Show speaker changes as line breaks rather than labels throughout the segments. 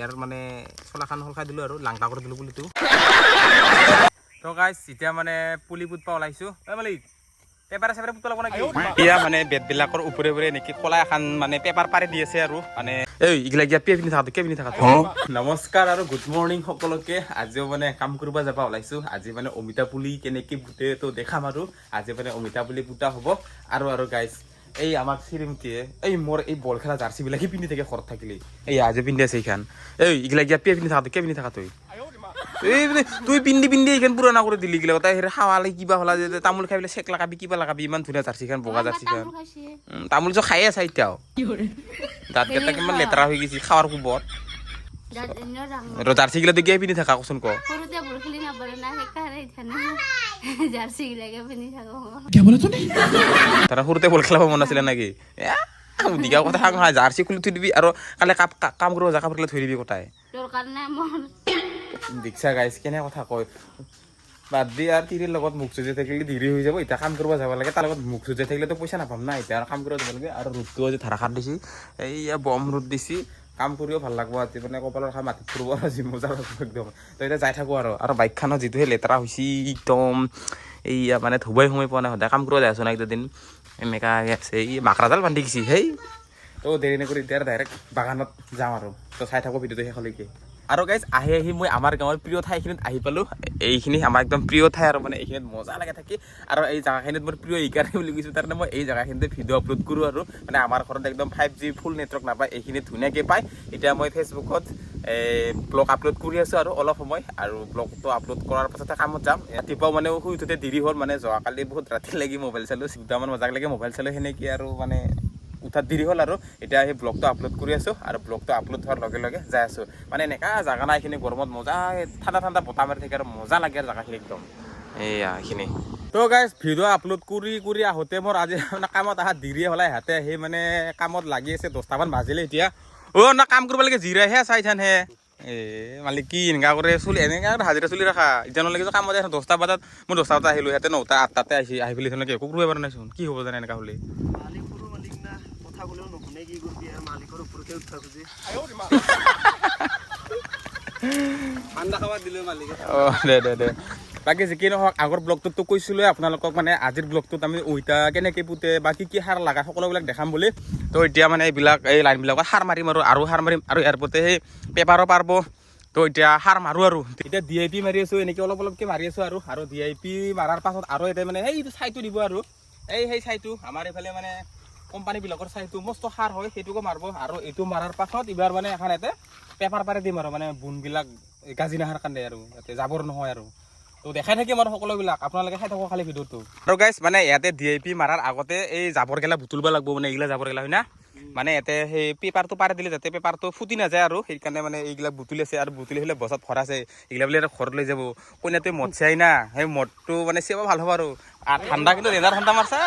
ইয়াৰ মানে চলাখান সলখাই দিলোঁ আৰু লাংটা কৰি দিলোঁ পুলিটো তো গাইজ এতিয়া মানে পুলি পুতপা ওলাইছোঁ মালিক পেপাৰ চেপাৰ পুতবা লাগব নেকি এতিয়া মানে বেতবিলাকৰ ওপৰে ওপৰে এনেকৈ কলা এখন মানে পেপাৰ পাৰি দি আছে আৰু মানে এই এইগিলা গিয়া পিন্ধি থাকাটো নমস্কাৰ আৰু গুড মৰ্ণিং সকলোকে আজিও মানে কাম কৰিব যাব ওলাইছোঁ আজি মানে অমিতা পুলি কেনেকৈ পুতে তো দেখাম আৰু আজি মানে অমিতা পুলি পুতা হ'ব আৰু গাইজ এই আমাক শ্ৰীমতীয়ে এই মোৰ এই বল খেলা জাৰ্চিবিলাকে পিন্ধি থাকে ঘৰত থাকিলে এই আজি পিন্ধি আছে এইখান এই এইগিলা গিয়া পিন্ধি থাকা তই এই তুই পিন্ধি এইখান পুৰণা কৰি দিলি গিলা তাই খাৱালে কিবা হলা যে তামোল খাই পেলাই চেক লাগাবি কিবা লাগাবি ইমান ধুনীয়া জাৰ্চিখান বগা জাৰ্চিখান তামোল যে খাই আছে এতিয়াও দাঁতকেইটা কিমান লেতেৰা হৈ গৈছে খাৱাৰ কোবত জাৰ্চিগিলা দেখি পিন্ধি থাকা কচোন ক তাৰা সৰুতে বল খেলাব মন আছিলে নেকি দিঘা কথা জাৰ্চি খুলি থৈ দিবি আৰু কালি কাম কৰিব যা কাপোৰ থৈ দিবি কথাই দীক্ষা গাইছ কেনে কথা কয় বাদ দি আৰু তিৰিৰ লগত মুখ চুজাই থাকিলে দেৰি হৈ যাব এতিয়া কাম কৰিব যাব লাগে তাৰ লগত মুখ চুজাই থাকিলেতো পইচা নাপাম না এতিয়া আৰু কাম কৰিব যাব লাগে আৰু ৰ'দটো আজি ধাৰাসাৰ দিছি এইয়া বম ৰ'দ দিছি কাম কৰিও ভাল লাগব আজি মানে কপালৰ খাই মাটিত ফুৰিব আৰু যি মজা লাগব একদম তো এতিয়া যাই থাকোঁ আৰু বাইকখনত যিটোহে লেতেৰা হৈছে একদম এইয়া মানে ধুবাই সময় পোৱা নাই সদায় কাম কৰিব যাই আছোঁ না একদিন এনেকা আছে এই মাকৰাডাল বান্ধি গৈছে সেই তো দেৰি নকৰি এতিয়া ডাইৰেক্ট বাগানত যাম আৰু তো চাই থাকোঁ ভিডিঅ'টো শেষলৈকে আৰু গাইজ আহি মই আমাৰ গাঁৱৰ প্ৰিয় ঠাইখিনিত আহি পালোঁ এইখিনি আমাৰ একদম প্ৰিয় ঠাই আৰু মানে এইখিনিত মজা লাগে থাকি আৰু এই জেগাখিনিত মোৰ প্ৰিয় এইকাৰণে বুলি কৈছোঁ তাৰমানে মই এই জেগাখিনিতে ভিডিঅ' আপলোড কৰোঁ আৰু মানে আমাৰ ঘৰত একদম 5G ফুল নেটৱৰ্ক নাপায় এইখিনিত ধুনীয়াকৈ পায় এতিয়া মই ফেচবুকত ব্লগ আপলোড কৰি আছোঁ আৰু অলপ সময় আৰু ব্লগটো আপলোড কৰাৰ পাছতে কামত যাম ৰাতিপুৱাও মানে শুই উঠোতে দেৰি হ'ল মানে যোৱাকালি বহুত ৰাতি লাগি মোবাইল চালোঁ 10টামান বজাক লাগি মোবাইল চালোঁ সেনেকৈ আৰু মানে উঠাত দেৰি হ'ল আৰু এতিয়া সেই ব্লগটো আপলোড কৰি আছোঁ আৰু ব্লগটো আপলোড হোৱাৰ লগে লগে যাই আছোঁ মানে এনেকা জাগা নাই এইখিনি গৰমত মজা ঠাণ্ডা বতাহ মাৰি থাকে আৰু মজা লাগে আৰু জাগাখিনি একদম এইয়া এইখিনি তো গাইজ ভিডিঅ' আপলোড কৰি আহোঁতে মোৰ আজি মানে কামত অহা দেৰিয়ে হ'লে ইহঁতে সেই মানে কামত লাগি আছে 10টামান বাজিলে এতিয়া না কাম কৰিব লাগে জিৰাইহে চাইথানহে মালিক কি এনেকা কৰে চুলি এনেকা হাজিৰা চুলি ৰাখা এতিয়ালৈকে কামত 10টা বজাত মই 10টা বজাত আহিলোঁ সিহঁতে 9টা 8টাতে আহি পেলাই তেনেকৈ একো কৰিব পৰা নাইচোন কি হ'ব জানে এনেকা হ'লে দে বাকী যি কি নহওক আগৰ ব্লগটোতো কৈছিলোঁ আপোনালোকক মানে আজিৰ ব্লগটোত আমি ওইটা কেনেকৈ পুতে বা কি সাৰ লগা সকলোবিলাক দেখাম বুলি তো এতিয়া মানে এই লাইনবিলাকত সাৰ মাৰিম আৰু সাৰ মাৰিম আৰু ইয়াৰ প্ৰতি সেই পেপাৰো পাৰিব তো এতিয়া সাৰ মাৰোঁ আৰু এতিয়া DIP মাৰি আছোঁ এনেকৈ অলপকৈ মাৰি আছোঁ আৰু DIP মাৰাৰ পাছত আৰু এতিয়া মানে সেইটো চাইটো দিব আৰু সেই চাইটো আমাৰ এইফালে মানে কোম্পানীবিলাকৰ চাইটো মস্ত সাৰ হয় সেইটোকো মাৰিব আৰু এইটো মাৰাৰ পাছত এইবাৰ মানে এখন ইয়াতে পেপাৰ পাৰি দিম আৰু মানে বুনবিলাক গাজি নাহাৰ কাৰণে আৰু ইয়াতে জাবৰ নহয় আৰু তো দেখাই থাকিম আৰু সকলোবিলাক আপোনালোকে চাই থাকক খালি ভিডিঅ'টো আৰু গাইজ মানে ইয়াতে DIP মাৰাৰ আগতে এই জাবৰগিলা বুটলিব লাগিব মানে এইগিলা জাবৰগিলা হয় না মানে ইয়াতে সেই পেপাৰটো পাৰি দিলে যাতে পেপাৰটো ফুটি নাযায় আৰু সেইকাৰণে মানে এইবিলাক বুটলি আছে আৰু বুটলি হ'লে বজাত ভৰাইছে এইগিলা বুলি আৰু ঘৰত লৈ যাব কইনাটোৱে মদ চাই না সেই মদটো মানে চেবা ভাল হ'ব আৰু ঠাণ্ডা কিন্তু ৰেজাৰ ঠাণ্ডা মাৰছা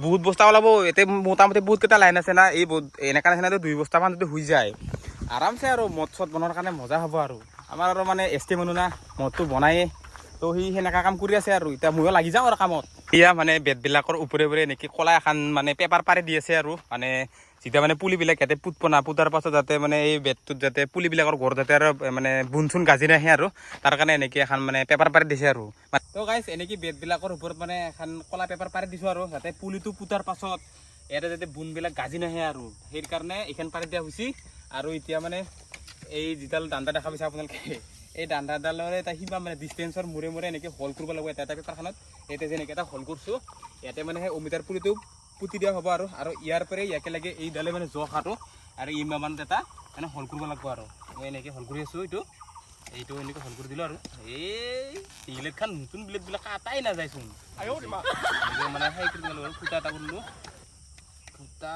বহুত বস্তা ওলাব এতিয়া মোটামুটি বহুত কেইটা লাইন আছে না এই এনেকা নিচিনা 2 বস্তামান যদি হৈ যায় আৰামছে আৰু মদ চদ বনোৱাৰ কাৰণে মজা হ'ব আৰু আমাৰ আৰু মানে এষ্টি মানুহ না মদটো বনায়ে তো সি সেনেকা কাম কৰি আছে আৰু এতিয়া ময়ো লাগি যাওঁ আৰু কামত এতিয়া মানে বেতবিলাকৰ ওপৰে এনেকৈ কলা এখন মানে পেপাৰ পাৰি দি আছে আৰু মানে যেতিয়া মানে পুলিবিলাক ইয়াতে পুতাৰ পাছত যাতে মানে এই বেতটোত যাতে পুলিবিলাকৰ ঘৰ যাতে আৰু মানে বুন চুন গাজি নাহে আৰু তাৰ কাৰণে এনেকৈ এখন মানে পেপাৰ পাৰি দিছে আৰু তো গাইজ এনেকৈ বেতবিলাকৰ ওপৰত মানে এখন কলা পেপাৰ পাৰি দিছোঁ আৰু যাতে পুলিটো পুতাৰ পাছত ইয়াতে যাতে বুনবিলাক গাজি নাহে আৰু সেইকাৰণে এইখন পাৰি দিয়া হৈছে আৰু এতিয়া মানে এই যিডাল দাণ্ডা দেখা পাইছে আপোনালোকে এই দাণ্ডাডালৰে এটা সিবা মানে ডিষ্টেঞ্চৰ মূৰে এনেকৈ হল কৰিব লাগিব এটা পেপাৰখনত ইয়াতে যেনেকৈ এটা হল কৰিছোঁ ইয়াতে মানে সেই অমিতাৰ পুলিটো পুতি দিয়া হ'ব আৰু ইয়াৰ পৰাই ইয়াকে লাগে এইডালে মানে জখাটো আৰু ইমান এটা মানে হল কৰিব লাগিব আৰু মই এনেকৈ হল কৰি আছোঁ এইটো এনেকৈ হল কৰি দিলোঁ আৰু এই ব্লেডখন নতুন ব্লেডবিলাক কাটাই নাযায়চোন মানে সেই কৰি দিলোঁ আৰু ফুটা এটা কৰিলোঁ ফুটা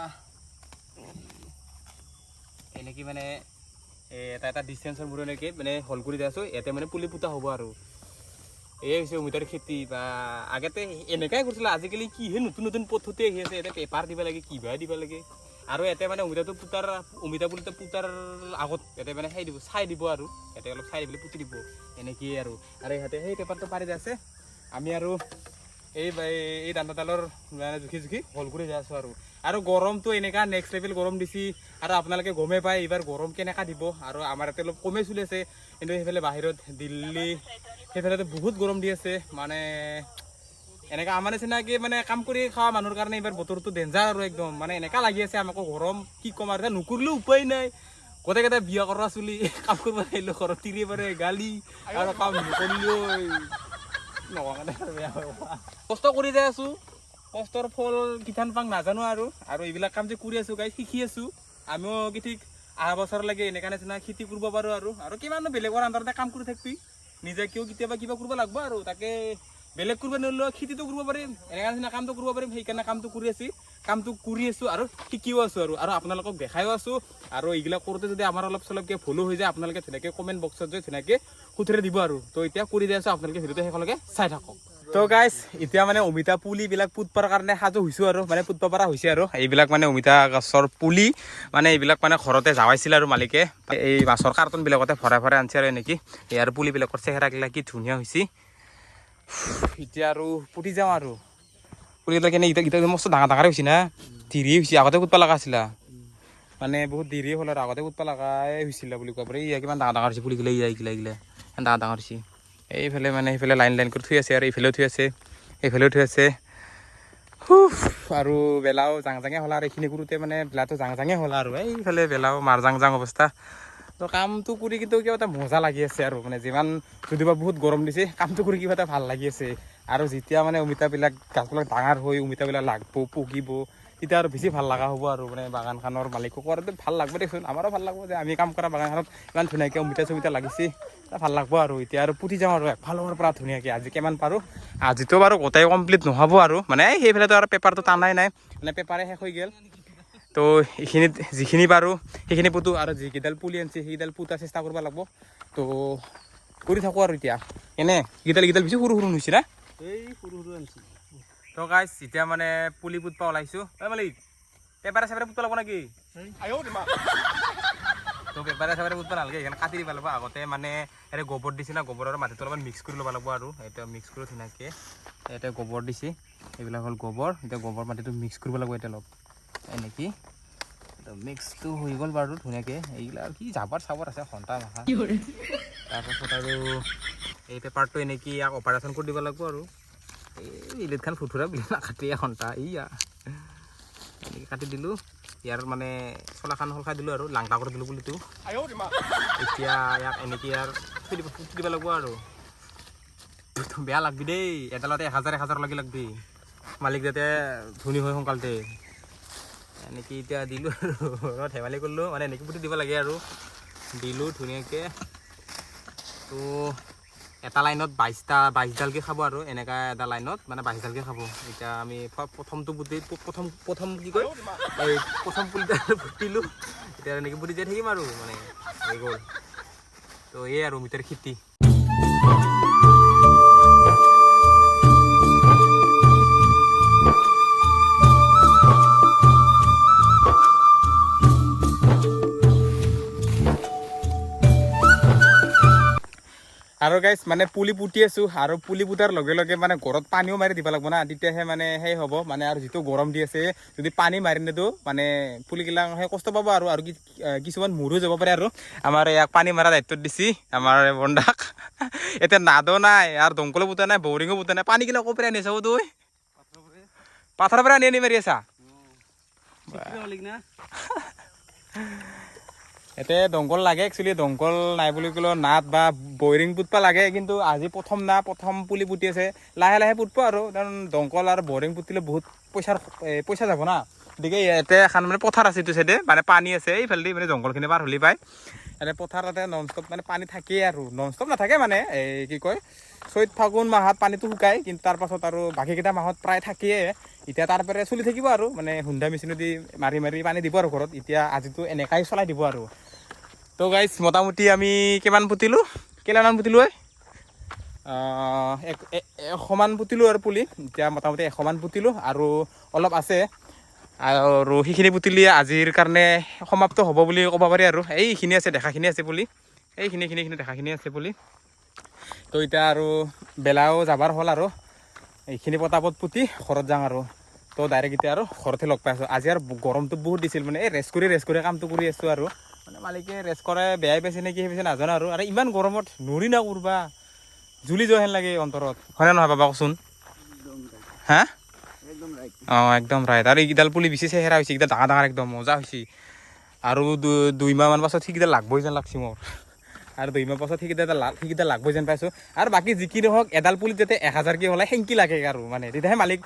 এনেকৈ মানে এটা ডিষ্টেঞ্চৰ মূৰে এনেকৈ মানে হল কৰি দি আছোঁ ইয়াতে মানে পুলি পুতা হ'ব আৰু এই হৈছে অমিতাৰ খেতি বা আগতে এনেকাই কৰিছিলে আজিকালি কিহে নতুন পদ্ধতি আহি আছে ইয়াতে পেপাৰ দিব লাগে কিবা দিব লাগে আৰু ইয়াতে মানে অমিতা পুলিটো পুতাৰ আগত ইয়াতে মানে চাই দিব আৰু ইয়াতে অলপ চাই দিবলৈ পুতি দিব এনেকেই আৰু ইয়াতে সেই পেপাৰটো পাৰি আছে আমি আৰু এই দাণ্ডাডালৰ মানে জুখি হল কৰি যাই আছোঁ আৰু গৰমটো এনেকা নেক্সট লেভেল গৰম দিছি আৰু আপোনালোকে গমেই পায় এইবাৰ গৰম কেনেকা দিব আৰু আমাৰ ইয়াতে অলপ কমেই চলি আছে কিন্তু সেইফালে বাহিৰত দিল্লী সেইফালেতো বহুত গৰম দি আছে মানে এনেকা আমাৰ নিচিনাকে মানে কাম কৰি খোৱা মানুহৰ কাৰণে এইবাৰ বতৰটো ডেঞ্জাৰ আৰু একদম মানে এনেকা লাগি আছে আমাকো গৰম কি ক'ম আৰু নকৰিলেও উপায় নাই গোটেইকেইটা বিয়া কৰা চলি কাম কৰিব আহিলোঁ ঘৰত তিৰি পাৰে গালি আৰু কাম নকৰিলেও কষ্ট কৰি যাই আছোঁ কষ্টৰ ফল কিঠান পাং নাজানো আৰু এইবিলাক কাম যে কৰি আছোঁ গাইজ শিকি আছোঁ আমিও কি ঠিক অহা বছৰলৈকে এনেকা নিচিনা খেতি কৰিব পাৰোঁ আৰু কিমাননো বেলেগৰ আণ্ডাৰতে কাম কৰি থাকিবি নিজে কিয় কেতিয়াবা কিবা কৰিব লাগিব আৰু তাকে বেলেগ কৰিব নোৱাৰিলেও খেতিটো কৰিব পাৰিম এনেকা নিচিনা কামটো কৰিব পাৰিম সেইকাৰণে কামটো কৰি আছোঁ আৰু শিকিও আছোঁ আৰু আপোনালোকক দেখাইও আছোঁ আৰু এইবিলাক কৰোঁতে যদি আমাৰ অলপ চলপকৈ ভুলো হৈ যায় আপোনালোকে ধুনীয়াকৈ কমেণ্ট বক্সত যে ধুনীয়াকৈ শুধৰাই দিব আৰু তো এতিয়া কৰি যাই আছোঁ আপোনালোকে ভিডিঅ'টো শেষলৈকে চাই থাকক তো গাইজ এতিয়া মানে অমিতা পুলিবিলাক পুতপাৰ কাৰণে সাজু হৈছোঁ আৰু মানে পুতব পৰা হৈছে আৰু এইবিলাক মানে অমিতা গছৰ পুলি মানে এইবিলাক মানে ঘৰতে যাৱাইছিল আৰু মালিকে এই মাছৰ কাৰ্টনবিলাকতে ভৰাই ভৰাই আনিছে আৰু এনেকৈ ইয়াৰ পুলিবিলাকৰ চেহেৰাগিলা কি ধুনীয়া হৈছে এতিয়া আৰু পুতি যাওঁ আৰু পুলিকেইটা কেনে এতিয়া মস্ত ডাঙৰ ডাঙৰ হৈছে না দেৰি হৈছে আগতে পুতবা লগা আছিলা মানে বহুত দেৰি হ'ল আৰু আগতে পুতবা লগাই হৈছিলে বুলি ক'ব পাৰি ইয়া কিমান ডাঙৰ ডাঙৰ হৈছে পুলিগিলা এইগিলা ডাঙৰ ডাঙৰ হৈছে এইফালে মানে সেইফালে লাইন লাইন কৰি থৈ আছে আৰু এইফালেও থৈ আছে এইফালেও থৈ আছে আৰু বেলাও জাং জাঙে হ'ল আৰু এইখিনি কৰোঁতে মানে বেলাটো জাং জাঙে হ'ল আৰু এইফালে বেলাও মাৰ জাং জাং অৱস্থা তো কামটো কৰি কিন্তু কিবা এটা মজা লাগি আছে আৰু মানে যিমান যদিবা বহুত গৰম দিছে কামটো কৰি কিবা এটা ভাল লাগি আছে আৰু যেতিয়া মানে অমিতাবিলাক গাছবিলাক ডাঙৰ হৈ অমিতাবিলাক লাগব পকিব তেতিয়া আৰু বেছি ভাল লগা হ'ব আৰু মানে বাগানখনৰ মালিককো কৰাটো ভাল লাগব দেচোন আমাৰো ভাল লাগব যে আমি কাম কৰা বাগানখনত ইমান ধুনীয়াকৈ অমিতা চমিতা লাগিছে ভাল লাগব আৰু এতিয়া আৰু পুতি যাওঁ আৰু একফালৰ পৰা ধুনীয়াকৈ আজি কিমান পাৰোঁ আজিতো বাৰু গোটেই কমপ্লিট নহ'ব আৰু মানে সেইফালেতো আৰু পেপাৰটো টানাই নাই মানে পেপাৰে শেষ হৈ গ'ল তো এইখিনিত যিখিনি পাৰোঁ সেইখিনি পুতোঁ আৰু যিকেইডাল পুলি আনিছে সেইকেইডাল পুতাৰ চেষ্টা কৰিব লাগিব তো কৰি থাকোঁ আৰু এতিয়া এনে এইকেইডাল বেছি সৰু সৰু হৈছে না এই সৰু সৰু আনিছে তো গাইজ এতিয়া মানে পুলি পুতবা ওলাইছোঁ মালিক পেপাৰে চেপাৰে পুতবা লাগিব নেকি তো পেপাৰে চেপাৰে পুতবা নালাগে সেইকাৰণে কাটি দিব লাগিব আগতে মানে ইয়াতে গোবৰ দিছে না গোবৰৰ মাটিটো অলপমান মিক্স কৰি ল'ব লাগিব আৰু এতিয়া মিক্স কৰি ধুনীয়াকৈ ইয়াতে গোবৰ দিছে এইবিলাক হ'ল গোবৰ এতিয়া গোবৰ মাটিটো মিক্স কৰিব লাগিব এতিয়া অলপ এনেকৈ মিক্সটো হৈ গ'ল বাৰু ধুনীয়াকৈ এইগিলা আৰু কি জাবৰ চাবৰ আছে ঘণ্টা মাখা তাৰপাছত আৰু এই পেপাৰটো এনেকৈ ইয়াক অপাৰেশ্যন কৰি দিব লাগিব আৰু এই ইলেটখান ফুটুৰা বুলি নাকাটি এঘণ্টা ইয়া এনেকৈ কাটি দিলোঁ ইয়াৰ মানে চলাখান সলখাই দিলোঁ আৰু লাংটা কৰি দিলোঁ পুলিটো এতিয়া ইয়াক এনেকৈ ইয়াৰ থৈ দিব লাগিব আৰু বেয়া লাগবি দেই এডালতে 1000 লাগি লাগবি মালিক যাতে ধনী হয় সোনকালতে এনেকৈ এতিয়া দিলোঁ আৰু ধেমালি কৰিলোঁ মানে এনেকৈ পুতি দিব লাগে আৰু দিলোঁ ধুনীয়াকৈ তো এটা লাইনত 22ডালকৈ খাব আৰু এনেকুৱা এটা লাইনত মানে 22ডালকৈ খাব এতিয়া আমি প্ৰথমটো পুতি প্ৰথম কি কয় এই প্ৰথম পুলিডাল পুতিলোঁ এতিয়া এনেকৈ পুতি যাই থাকিম আৰু মানে হৈ গ'ল তো এই আৰু অমিতাৰ খেতি আৰু গাইজ মানে পুলি পুতি আছোঁ আৰু পুলি পুতাৰ লগে লগে মানে ঘৰত পানীও মাৰি দিব লাগিব না তেতিয়াহে মানে সেই হ'ব মানে আৰু যিটো গৰম দি আছে যদি পানী মাৰি নিদিওঁ মানে পুলিগিলাক সেই কষ্ট পাব আৰু কিছুমান মৰো যাব পাৰে আৰু আমাৰ ইয়াক পানী মাৰা দায়িত্বত দিছি আমাৰ বন্ধাক এতিয়া নাদো নাই আৰু দমকলো পুতা নাই বৰিঙো পুতা নাই পানীগিলা ক'ৰ পৰা আনি চাব তই পাথৰৰ পৰা আনি মাৰি আছা এতে দমকল লাগে একচুৱেলি দমকল নাই বুলি ক'লেও নাট বা বৰিং পুতবা লাগে কিন্তু আজি প্ৰথম পুলি পুতি আছে লাহে লাহে পুতব আৰু কাৰণ দমকল আৰু বৰিং পুতিলে বহুত পইচা যাব না গতিকে ইয়াতে এখন মানে পথাৰ আছে এইটো চাইডে মানে পানী আছে এইফালেদি মানে জংঘলখিনি পাৰ হ'লে পায় ইয়াতে পথাৰতে নন ষ্টপ মানে পানী থাকেই আৰু নন ষ্টপ নাথাকে মানে এই কি কয় চৈত ফাগুন মাহত পানীটো শুকায় কিন্তু তাৰপাছত আৰু বাকীকেইটা মাহত প্ৰায় থাকেই এতিয়া তাৰপৰা চলি থাকিব আৰু মানে হুন্দা মেচিনেদি মাৰি মাৰি পানী দিব আৰু ঘৰত এতিয়া আজিতো এনেকাই চলাই দিব আৰু তো গাইজ মোটামুটি আমি কিমান পুতিলোঁ কেইলামান পুতিলোঁ 100মান পুতিলোঁ আৰু পুলি এতিয়া মোটামুটি 100মান পুতিলোঁ আৰু অলপ আছে আৰু সেইখিনি পুতিলে আজিৰ কাৰণে সমাপ্ত হ'ব বুলি ক'ব পাৰি আৰু এইখিনি আছে দেখাখিনি আছে পুলি এইখিনি দেখাখিনি আছে পুলি তো এতিয়া আৰু বেলাও যাবাৰ হ'ল আৰু এইখিনি পটাপট পুতি ঘৰত যাওঁ আৰু তো ডাইৰেক্ট এতিয়া আৰু ঘৰতে লগ পাই আছোঁ আজি আৰু গৰমটো বহুত দিছিল মানে এই ৰেষ্ট কৰি কামটো কৰি আছোঁ আৰু মানে মালিকে ৰেষ্ট কৰে বেয়াই পাইছে নে কি পাইছে নাজানো আৰু ইমান গৰমত নৰি না কৰবা জুলি যোৱা হেন লাগে অন্তৰত হয়নে নহয় বাবা কচোন হা অঁ একদম ৰাইট আৰু এইকেইডাল পুলি বেছি চেহেৰা হৈছে এইকেইডাল ডাঙৰ একদম মজা হৈছে আৰু 2 মাহমান পাছত সেইকেইটা লাগবই যেন লাগছি মোৰ আৰু 2 মাহ পাছত সেইকেইটা লাগবই যেন পাইছোঁ আৰু বাকী যিকি নহওক এডাল পুলিত যাতে 1000কে ওলাই সেংকি লাগে আৰু মানে তেতিয়াহে মালিক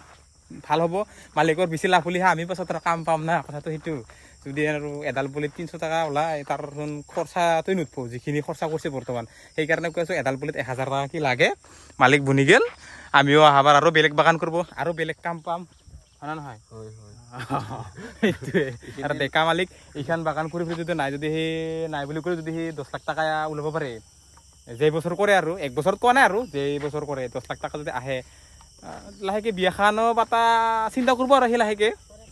ভাল হ'ব মালিকৰ বেছি লাভ হ'লেহে আমি পাছত আৰু কাম পাম না কথাটো সেইটো যদি আৰু এডাল পুলিত 300 টকা ওলাই তাৰচোন খৰচাটোৱে নুঠব যিখিনি খৰচা কৰিছে বৰ্তমান সেইকাৰণে কৈ আছোঁ এডাল পুলিত 1000 টকা কি লাগে মালিক বনি গ'ল আমিও অহাবাৰ আৰু বেলেগ বাগান কৰিব আৰু বেলেগ কাম পাম হয় নহয় সেইটোৱে আৰু ডেকা মালিক এইখন বাগান কৰি যদি নাই বুলি কৰি যদি সি 10 লাখ টকা ওলাব পাৰে যে বছৰ কৰে আৰু 1 বছৰত কোৱা নাই আৰু যে বছৰ কৰে 10 লাখ টকা যদি আহে লাহেকৈ বিয়াখনো পাতা চিন্তা কৰিব আৰু সেই লাহেকৈ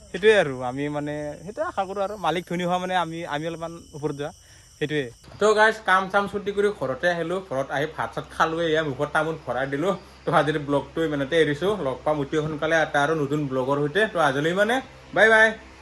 সেইটোৱে আৰু আমি মানে সেইটোৱে আশা কৰোঁ আৰু মালিক ধনী হোৱা মানে আমি অলপমান ওপৰত যোৱা সেইটোৱে তো গাইজ কাম চাম ছুটি কৰি ঘৰতে আহিলোঁ ঘৰত আহি ভাত চাত খালোঁ এয়া মুখত তামোল ভৰাই দিলোঁ তো আজিৰ ব্লগটো ইমানতে এৰিছোঁ লগ পাম অতি সোনকালে এটা আৰু নতুন ব্লগৰ সৈতে তো আজিলৈ মানে বাই বাই